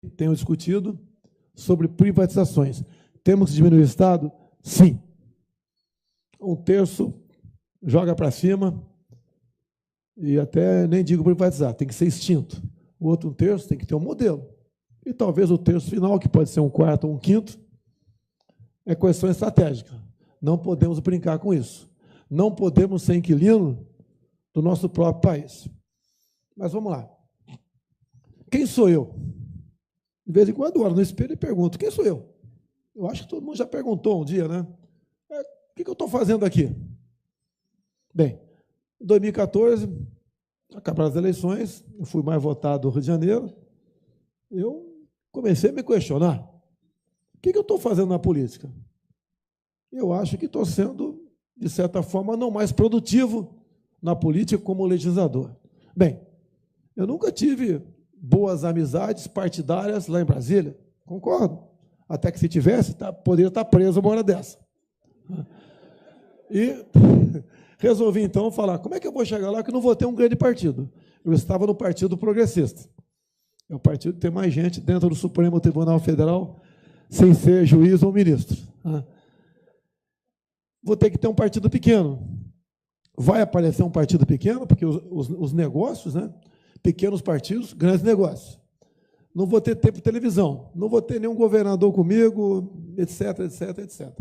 tenho discutido sobre privatizações. Temos que diminuir o Estado? Sim. Um terço joga para cima e até nem digo privatizar, tem que ser extinto. O outro terço tem que ter um modelo. E talvez o terço final, que pode ser um quarto ou um quinto, é questão estratégica. Não podemos brincar com isso. Não podemos ser inquilino do nosso próprio país. Mas vamos lá. Quem sou eu? De vez em quando eu olho no espelho e pergunto, quem sou eu? Eu acho que todo mundo já perguntou um dia, né? O que eu estou fazendo aqui? Bem, em 2014, acabaram as eleições, eu fui mais votado do Rio de Janeiro, eu comecei a me questionar. O que eu estou fazendo na política? Eu acho que estou sendo, de certa forma, não mais produtivo na política como legislador. Bem, eu nunca tive boas amizades partidárias lá em Brasília, concordo. Até que se tivesse, poderia estar preso uma hora dessa. E resolvi, então, falar, como é que eu vou chegar lá que eu não vou ter um grande partido? Eu estava no Partido Progressista. É o partido que tem mais gente dentro do Supremo Tribunal Federal, sem ser juiz ou ministro. Vou ter que ter um partido pequeno. Vai aparecer um partido pequeno, porque os negócios, né? Pequenos partidos, grandes negócios. Não vou ter tempo de televisão, não vou ter nenhum governador comigo, etc, etc, etc.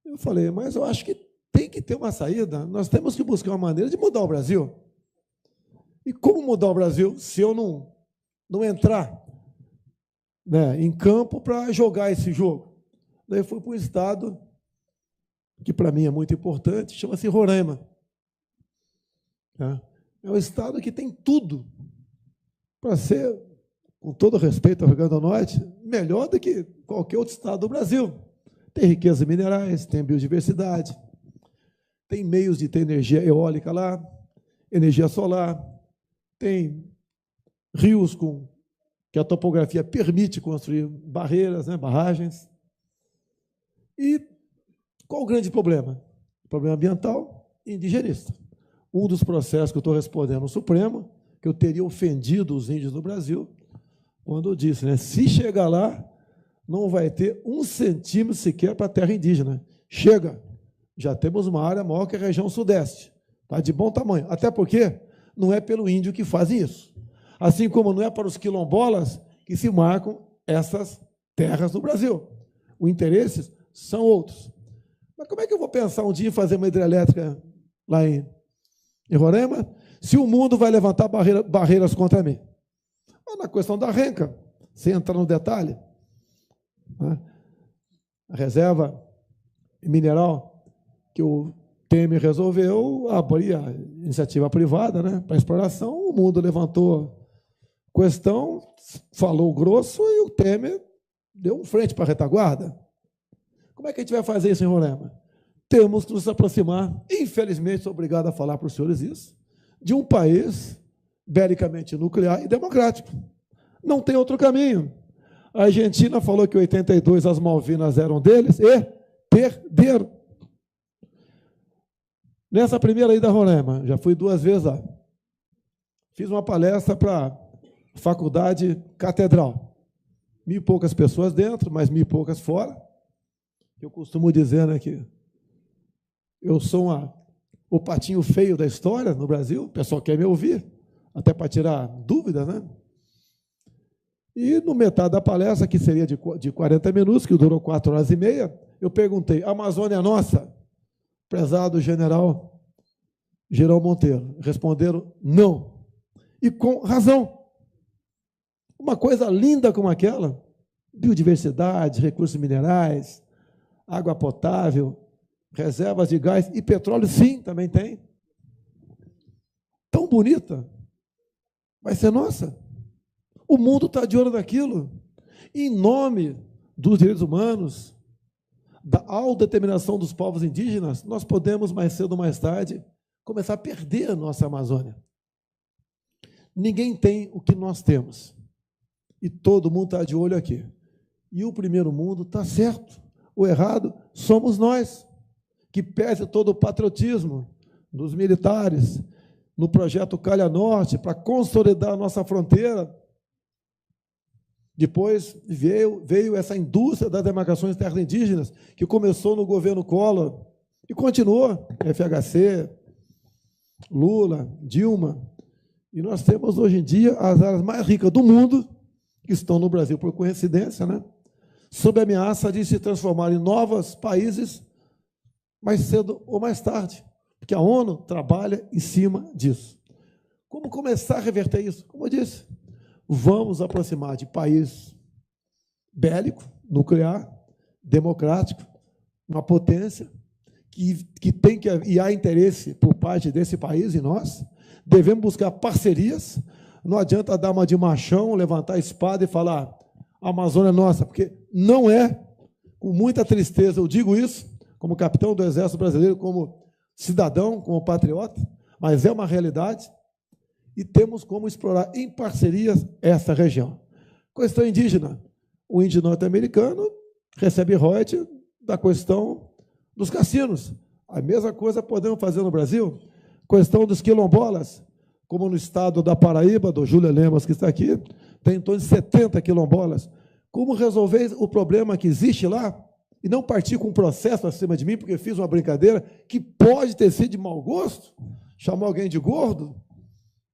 Eu falei, mas eu acho que tem que ter uma saída, nós temos que buscar uma maneira de mudar o Brasil. E como mudar o Brasil se eu não entrar, né, em campo para jogar esse jogo? Daí eu fui para um estado que para mim é muito importante, chama-se Roraima. É um estado que tem tudo para ser, com todo respeito ao Rio Grande do Norte, melhor do que qualquer outro estado do Brasil. Tem riqueza minerais, tem biodiversidade, tem meios de ter energia eólica lá, energia solar, tem rios que a topografia permite construir barreiras, né, barragens. E qual o grande problema? Problema ambiental e indigenista. Um dos processos que eu estou respondendo no Supremo, que eu teria ofendido os índios do Brasil, quando eu disse, né, se chegar lá, não vai ter 1 centímetro sequer para a terra indígena. Chega, já temos uma área maior que a região sudeste. Está de bom tamanho. Até porque não é pelo índio que fazem isso. Assim como não é para os quilombolas que se marcam essas terras no Brasil. Os interesses são outros. Mas como é que eu vou pensar um dia em fazer uma hidrelétrica lá em Roraima, se o mundo vai levantar barreiras contra mim? Na questão da renca, sem entrar no detalhe, a reserva mineral que o Temer resolveu abrir a iniciativa privada, né, para exploração, o mundo levantou questão, falou grosso e o Temer deu um frente para a retaguarda. Como é que a gente vai fazer isso em Roraima? Temos que nos aproximar, infelizmente, sou obrigado a falar para os senhores isso, de um país belicamente nuclear e democrático. Não tem outro caminho. A Argentina falou que em 82 as Malvinas eram deles e perderam. Nessa primeira ida a Roraima, já fui 2 vezes lá, fiz uma palestra para a Faculdade Catedral. 1.000 e poucas pessoas dentro, mas 1.000 e poucas fora. Eu costumo dizer, né, que eu sou o patinho feio da história no Brasil, o pessoal quer me ouvir, até para tirar dúvidas, né? E no metade da palestra, que seria de 40 minutos, que durou 4 horas e meia, eu perguntei, a Amazônia é nossa? Prezado general Girão Monteiro. Responderam, não. E com razão. Uma coisa linda como aquela, biodiversidade, recursos minerais, água potável, reservas de gás e petróleo, sim, também tem. Tão bonita, vai ser nossa. O mundo está de olho naquilo. Em nome dos direitos humanos, da autodeterminação dos povos indígenas, nós podemos, mais cedo ou mais tarde, começar a perder a nossa Amazônia. Ninguém tem o que nós temos. E todo mundo está de olho aqui. E o primeiro mundo está certo. O errado somos nós, que pese todo o patriotismo dos militares, no projeto Calha Norte, para consolidar a nossa fronteira. Depois veio essa indústria das demarcações de terras indígenas, que começou no governo Collor e continuou, FHC, Lula, Dilma. E nós temos, hoje em dia, as áreas mais ricas do mundo, que estão no Brasil por coincidência, né? Sob a ameaça de se transformar em novos países mais cedo ou mais tarde, porque a ONU trabalha em cima disso. Como começar a reverter isso? Como eu disse, vamos aproximar de país bélico, nuclear, democrático, uma potência que tem que, e há interesse por parte desse país e nós, devemos buscar parcerias. Não adianta dar uma de machão, levantar a espada e falar a Amazônia é nossa, porque não é. Com muita tristeza eu digo isso, como capitão do Exército Brasileiro, como cidadão, como patriota, mas é uma realidade e temos como explorar em parcerias essa região. Questão indígena. O índio norte-americano recebe royalties da questão dos cassinos. A mesma coisa podemos fazer no Brasil. Questão dos quilombolas, como no estado da Paraíba, do Júlio Lemos, que está aqui, tem em torno de 70 quilombolas. Como resolver o problema que existe lá e não partir com um processo acima de mim, porque fiz uma brincadeira que pode ter sido de mau gosto, chamar alguém de gordo?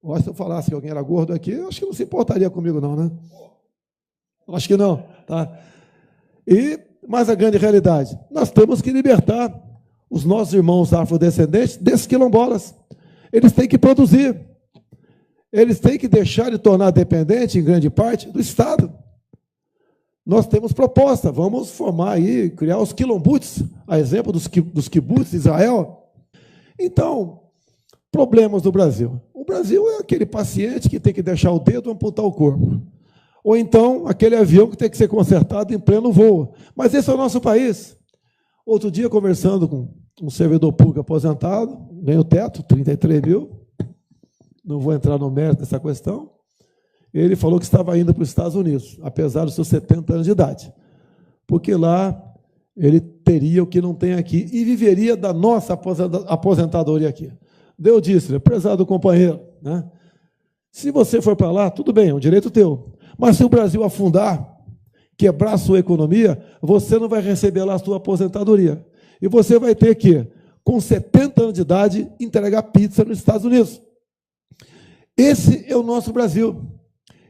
Ou se eu falasse que alguém era gordo aqui, eu acho que não se importaria comigo não, né? Acho que não, tá? Mas a grande realidade, nós temos que libertar os nossos irmãos afrodescendentes desses quilombolas. Eles têm que produzir. Eles têm que deixar de tornar dependente, em grande parte, do Estado. Nós temos proposta, vamos formar aí, criar os quilombutes, a exemplo dos kibbutz de Israel. Então, problemas do Brasil. O Brasil é aquele paciente que tem que deixar o dedo e amputar o corpo. Ou então, aquele avião que tem que ser consertado em pleno voo. Mas esse é o nosso país. Outro dia, conversando com um servidor público aposentado, ganhou teto, 33 mil, não vou entrar no mérito dessa questão, ele falou que estava indo para os Estados Unidos, apesar dos seus 70 anos de idade, porque lá ele teria o que não tem aqui e viveria da nossa aposentadoria aqui. Eu disse, prezado companheiro, né? Se você for para lá, tudo bem, é um direito teu, mas se o Brasil afundar, quebrar a sua economia, você não vai receber lá a sua aposentadoria. E você vai ter que, com 70 anos de idade, entregar pizza nos Estados Unidos. Esse é o nosso Brasil.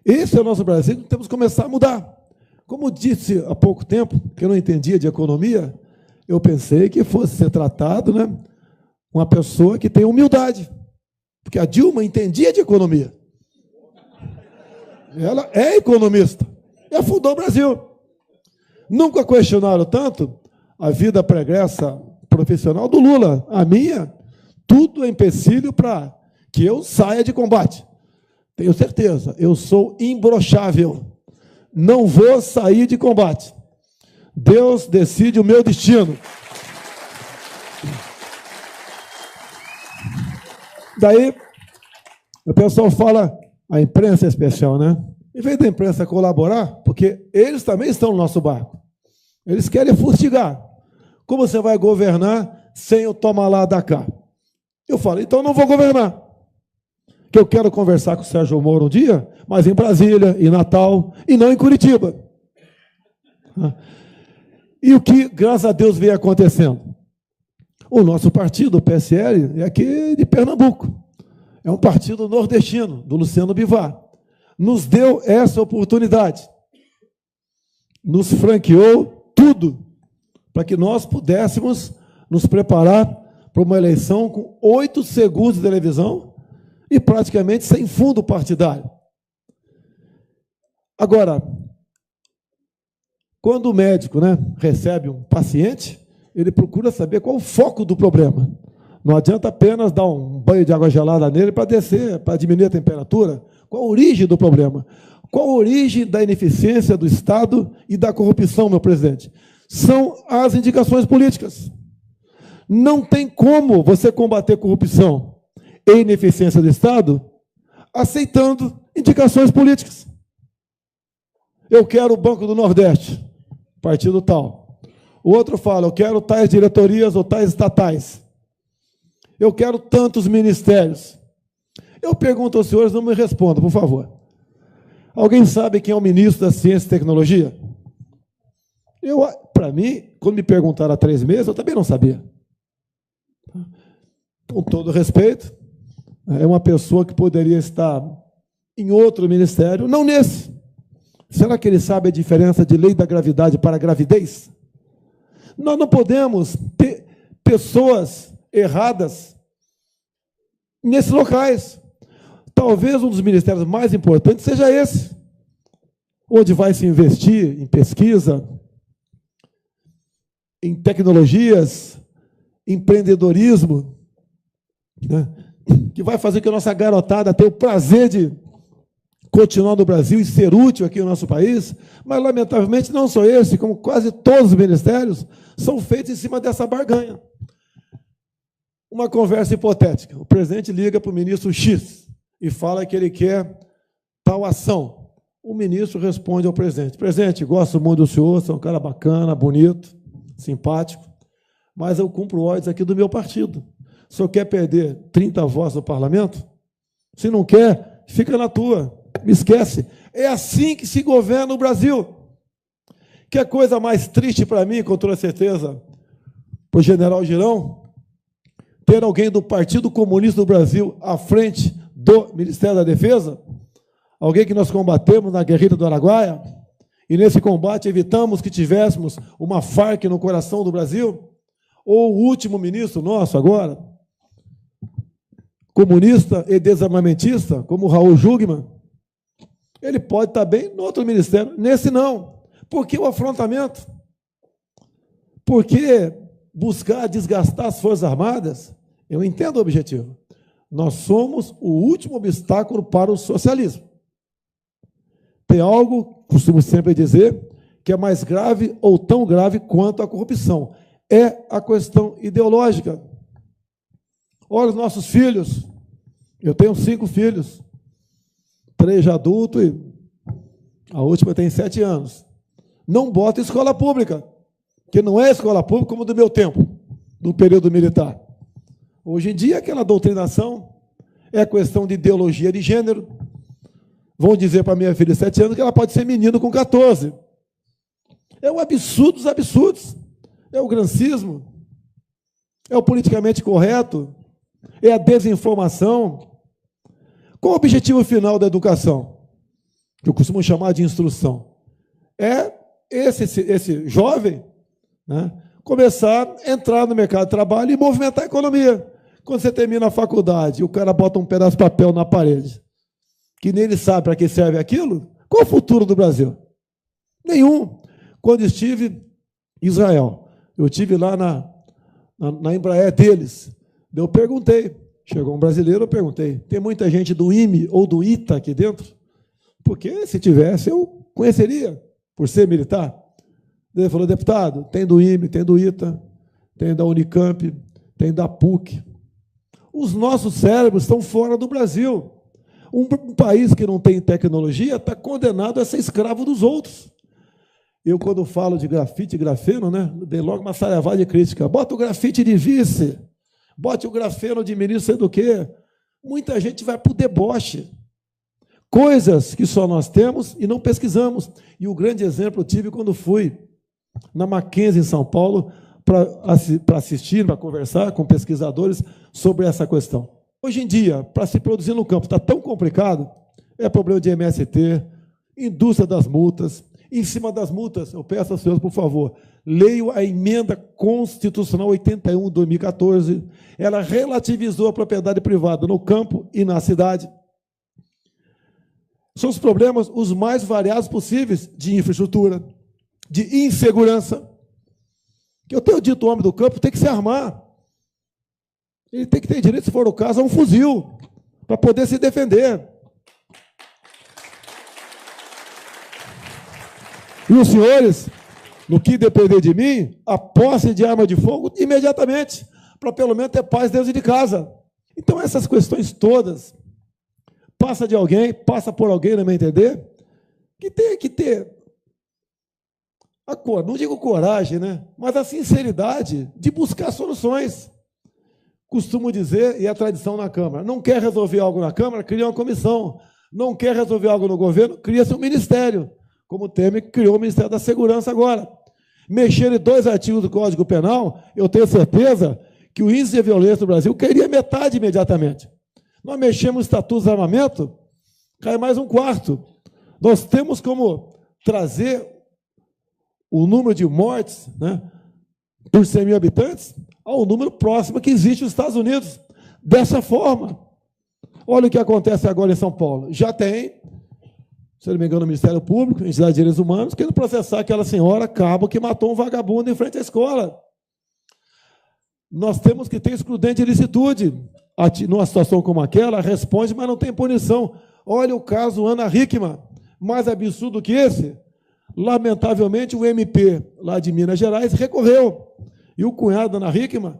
Esse é o nosso Brasil que temos que começar a mudar. Como disse há pouco tempo, que eu não entendia de economia, eu pensei que fosse ser tratado, né, uma pessoa que tem humildade. Porque a Dilma entendia de economia. Ela é economista. E afundou o Brasil. Nunca questionaram tanto a vida pregressa profissional do Lula. A minha, tudo é empecilho para que eu saia de combate. Tenho certeza, eu sou imbrochável. Não vou sair de combate. Deus decide o meu destino. Daí, o pessoal fala, a imprensa é especial, né? Em vez da imprensa colaborar, porque eles também estão no nosso barco. Eles querem fustigar. Como você vai governar sem o toma lá da cá? Eu falo, então não vou governar. Que eu quero conversar com o Sérgio Moro um dia, mas em Brasília, em Natal, e não em Curitiba. E o que, graças a Deus, vem acontecendo? O nosso partido, o PSL, é aqui de Pernambuco. É um partido nordestino, do Luciano Bivar. Nos deu essa oportunidade. Nos franqueou tudo para que nós pudéssemos nos preparar para uma eleição com 8 segundos de televisão e praticamente sem fundo partidário. Agora, quando o médico, né, recebe um paciente, ele procura saber qual o foco do problema. Não adianta apenas dar um banho de água gelada nele para descer, para diminuir a temperatura. Qual a origem do problema? Qual a origem da ineficiência do Estado e da corrupção, meu presidente? São as indicações políticas. Não tem como você combater corrupção e ineficiência do Estado aceitando indicações políticas. Eu quero o Banco do Nordeste, partido tal. O outro fala, eu quero tais diretorias ou tais estatais. Eu quero tantos ministérios. Eu pergunto aos senhores, não me respondam, por favor. Alguém sabe quem é o ministro da Ciência e Tecnologia? Para mim, quando me perguntaram há 3 meses, eu também não sabia. Com todo respeito, é uma pessoa que poderia estar em outro ministério, não nesse. Será que ele sabe a diferença de lei da gravidade para a gravidez? Nós não podemos ter pessoas erradas nesses locais. Talvez um dos ministérios mais importantes seja esse, onde vai se investir em pesquisa, em tecnologias, empreendedorismo, né, que vai fazer que a nossa garotada tenha o prazer de continuar no Brasil e ser útil aqui no nosso país, mas, lamentavelmente, não só esse, como quase todos os ministérios, são feitos em cima dessa barganha. Uma conversa hipotética. O presidente liga para o ministro X e fala que ele quer tal ação. O ministro responde ao presidente: presidente, gosto muito do senhor, você é um cara bacana, bonito, simpático, mas eu cumpro ordens aqui do meu partido. O senhor quer perder 30 votos no parlamento? Se não quer, fica na tua. Me esquece. É assim que se governa o Brasil. Que coisa mais triste para mim, com toda certeza, para o general Girão, ter alguém do Partido Comunista do Brasil à frente do Ministério da Defesa, alguém que nós combatemos na guerrilha do Araguaia, e nesse combate evitamos que tivéssemos uma Farc no coração do Brasil, ou o último ministro nosso agora, comunista e desarmamentista, como Raul Jungmann, ele pode estar bem no outro ministério, nesse não. Por que o afrontamento? Por que buscar desgastar as Forças Armadas? Eu entendo o objetivo. Nós somos o último obstáculo para o socialismo. Tem algo, costumo sempre dizer, que é mais grave ou tão grave quanto a corrupção. É a questão ideológica. Olha os nossos filhos. Eu tenho 5 filhos. 3 já adultos e a última tem 7 anos. Não bota em escola pública, que não é escola pública como do meu tempo, do período militar. Hoje em dia, aquela doutrinação é questão de ideologia de gênero. Vão dizer para minha filha de 7 anos que ela pode ser menino com 14. É o absurdo dos absurdos. É o grancismo. É o politicamente correto. É a desinformação. Qual o objetivo final da educação? Que eu costumo chamar de instrução. É esse jovem, né, começar a entrar no mercado de trabalho e movimentar a economia. Quando você termina a faculdade e o cara bota um pedaço de papel na parede, que nem ele sabe para que serve aquilo, qual o futuro do Brasil? Nenhum. Quando estive em Israel, eu estive lá na Embraer deles, eu perguntei, chegou um brasileiro, eu perguntei, tem muita gente do IME ou do ITA aqui dentro? Porque se tivesse, eu conheceria, por ser militar. Ele falou: deputado, tem do IME, tem do ITA, tem da Unicamp, tem da PUC. Os nossos cérebros estão fora do Brasil. Um país que não tem tecnologia está condenado a ser escravo dos outros. Eu, quando falo de grafite e grafeno, né, dei logo uma saravada de crítica. Bota o grafite de vice, bote o grafeno de ministro, sei do quê. Muita gente vai para o deboche. Coisas que só nós temos e não pesquisamos. E o grande exemplo eu tive quando fui na Mackenzie, em São Paulo, para assistir, para conversar com pesquisadores sobre essa questão. Hoje em dia, para se produzir no campo está tão complicado, é problema de MST, indústria das multas. Em cima das multas, eu peço aos senhores, por favor, leiam a emenda constitucional 81 de 2014. Ela relativizou a propriedade privada no campo e na cidade. São os problemas os mais variados possíveis de infraestrutura, de insegurança. Que eu tenho dito, o homem do campo tem que se armar. Ele tem que ter direito, se for o caso, a um fuzil, para poder se defender. E os senhores, no que depender de mim, a posse de arma de fogo imediatamente, para pelo menos ter paz dentro de casa. Então, essas questões todas, passa de alguém, passa por alguém, no meu entender, que tem que ter não digo coragem, né? Mas a sinceridade de buscar soluções. Costumo dizer, e é a tradição na Câmara, não quer resolver algo na Câmara, cria uma comissão. Não quer resolver algo no governo, cria-se um ministério, como o Temer criou o Ministério da Segurança agora. Mexer em 2 artigos do Código Penal, eu tenho certeza que o índice de violência no Brasil cairia metade imediatamente. Nós mexemos no Estatuto de Armamento, cai mais 1/4. Nós temos como trazer o número de mortes, né, por 100 mil habitantes ao número próximo que existe nos Estados Unidos. Dessa forma. Olha o que acontece agora em São Paulo. Já tem, se não me engano, o Ministério Público, Entidade de Direitos Humanos, querendo processar aquela senhora cabo que matou um vagabundo em frente à escola. Nós temos que ter excludente de ilicitude. Numa situação como aquela, responde, mas não tem punição. Olha o caso Ana Hickman. Mais absurdo que esse, lamentavelmente, o MP lá de Minas Gerais recorreu. E o cunhado da Ana Hickman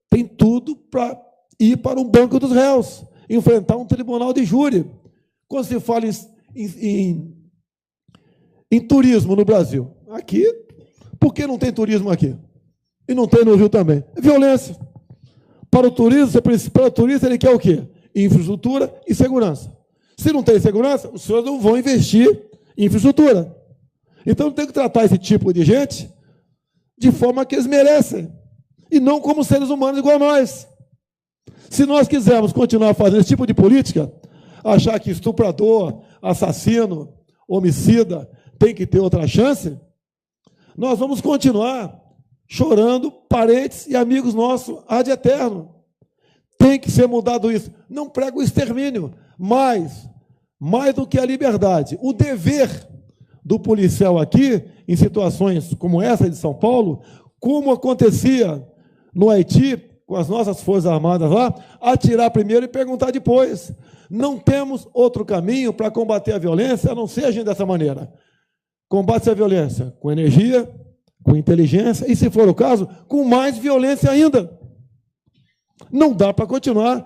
tem tudo para ir para um banco dos réus, enfrentar um tribunal de júri. Quando se fala em turismo no Brasil, aqui, por que não tem turismo aqui? E não tem no Rio também? Violência. Para o turista, ele quer o quê? Infraestrutura e segurança. Se não tem segurança, os senhores não vão investir em infraestrutura. Então, tem que tratar esse tipo de gente de forma que eles merecem, e não como seres humanos igual a nós. Se nós quisermos continuar fazendo esse tipo de política, achar que estuprador, assassino, homicida tem que ter outra chance, nós vamos continuar chorando parentes e amigos nossos ad eterno. Tem que ser mudado isso. Não prego o extermínio, mas, mais do que a liberdade, o dever do policial aqui, em situações como essa de São Paulo, como acontecia no Haiti, com as nossas Forças Armadas lá, atirar primeiro e perguntar depois. Não temos outro caminho para combater a violência, a não ser agindo dessa maneira. Combate a violência com energia, com inteligência, e, se for o caso, com mais violência ainda. Não dá para continuar.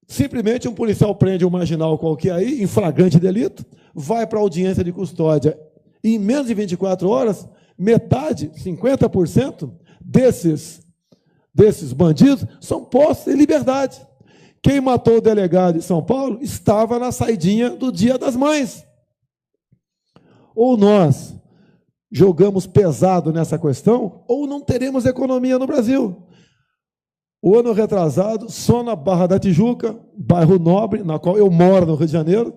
Simplesmente um policial prende um marginal qualquer aí, em flagrante delito, vai para a audiência de custódia. E em menos de 24 horas, metade, 50% desses bandidos são postos em liberdade. Quem matou o delegado de São Paulo estava na saidinha do Dia das Mães. Ou nós jogamos pesado nessa questão, ou não teremos economia no Brasil. O ano retrasado, só na Barra da Tijuca, bairro nobre, na qual eu moro no Rio de Janeiro,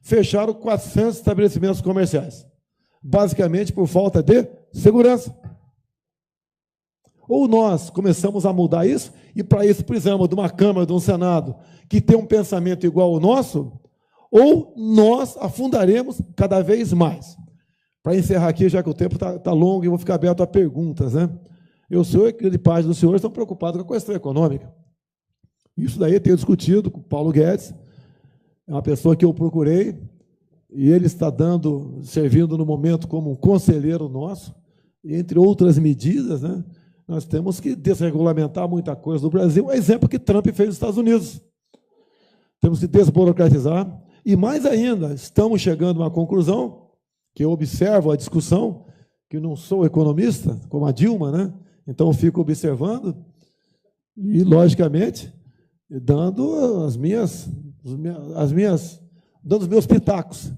fecharam 400 estabelecimentos comerciais, basicamente por falta de segurança. Ou nós começamos a mudar isso, e para isso precisamos de uma Câmara, de um Senado, que tem um pensamento igual ao nosso, ou nós afundaremos cada vez mais. Para encerrar aqui, já que o tempo está longo, e vou ficar aberto a perguntas, né? O senhor e grande parte dos senhores estão preocupados com a questão econômica. Isso daí eu tenho discutido com o Paulo Guedes, é uma pessoa que eu procurei, e ele está servindo no momento como um conselheiro nosso, e entre outras medidas, né? Nós temos que desregulamentar muita coisa no Brasil, é exemplo que Trump fez nos Estados Unidos. Temos que desburocratizar, e mais ainda, estamos chegando a uma conclusão, que eu observo a discussão, que não sou economista, como a Dilma, né? Então eu fico observando e, logicamente, dando dando os meus pitacos.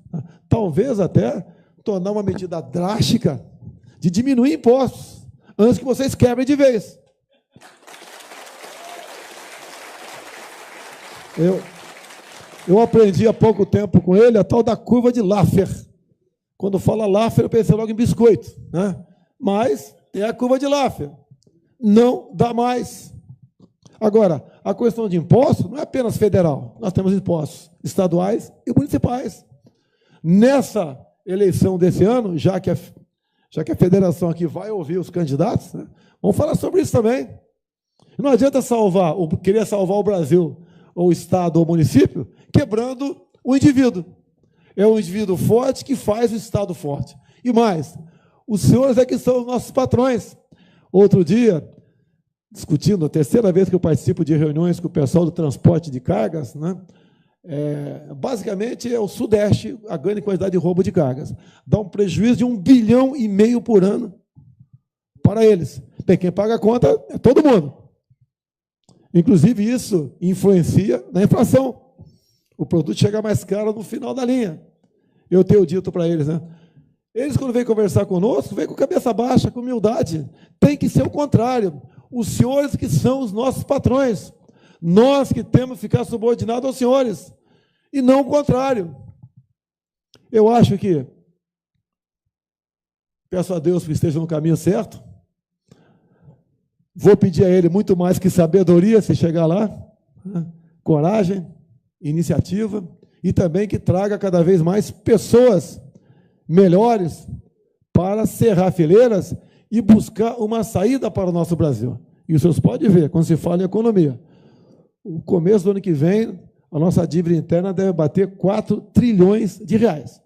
Talvez até tornar uma medida drástica de diminuir impostos, antes que vocês quebrem de vez. Eu aprendi há pouco tempo com ele a tal da curva de Laffer. Quando fala Laffer, eu pensei logo em biscoito, né? Mas tem a curva de Laffer. Não dá mais. Agora, a questão de impostos não é apenas federal. Nós temos impostos estaduais e municipais. Nessa eleição desse ano, já que a federação aqui vai ouvir os candidatos, né, vamos falar sobre isso também. Não adianta querer salvar o Brasil, ou o Estado, ou o município, quebrando o indivíduo. É o indivíduo forte que faz o Estado forte. E mais, os senhores é que são os nossos patrões. Outro dia, discutindo, a terceira vez que eu participo de reuniões com o pessoal do transporte de cargas, né, basicamente é o Sudeste a grande quantidade de roubo de cargas. Dá um prejuízo de 1,5 bilhão por ano para eles. Bem, quem paga a conta é todo mundo. Inclusive, isso influencia na inflação. o produto chega mais caro no final da linha. Eu tenho dito para eles, né? Eles, quando vêm conversar conosco, vêm com cabeça baixa, com humildade. Tem que ser o contrário. Os senhores que são os nossos patrões. Nós que temos que ficar subordinados aos senhores. E não o contrário. Eu acho que, peço a Deus que esteja no caminho certo. Vou pedir a Ele muito mais que sabedoria, se chegar lá, né? Coragem, iniciativa, e também que traga cada vez mais pessoas melhores para cerrar fileiras e buscar uma saída para o nosso Brasil. E os senhores podem ver, quando se fala em economia, o começo do ano que vem, a nossa dívida interna deve bater 4 trilhões de reais.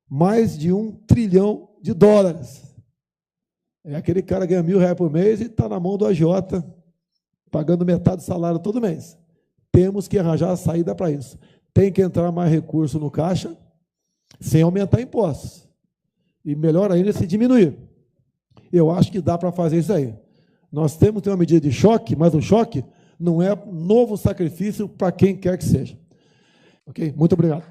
Mais de 1 trilhão de dólares. É aquele cara que ganha R$1.000 por mês e está na mão do agiota, pagando metade do salário todo mês. Temos que arranjar a saída para isso. Tem que entrar mais recurso no caixa, sem aumentar impostos. E melhor ainda se diminuir. Eu acho que dá para fazer isso aí. Nós temos que ter uma medida de choque, mas o choque não é novo sacrifício para quem quer que seja. Ok? Muito obrigado.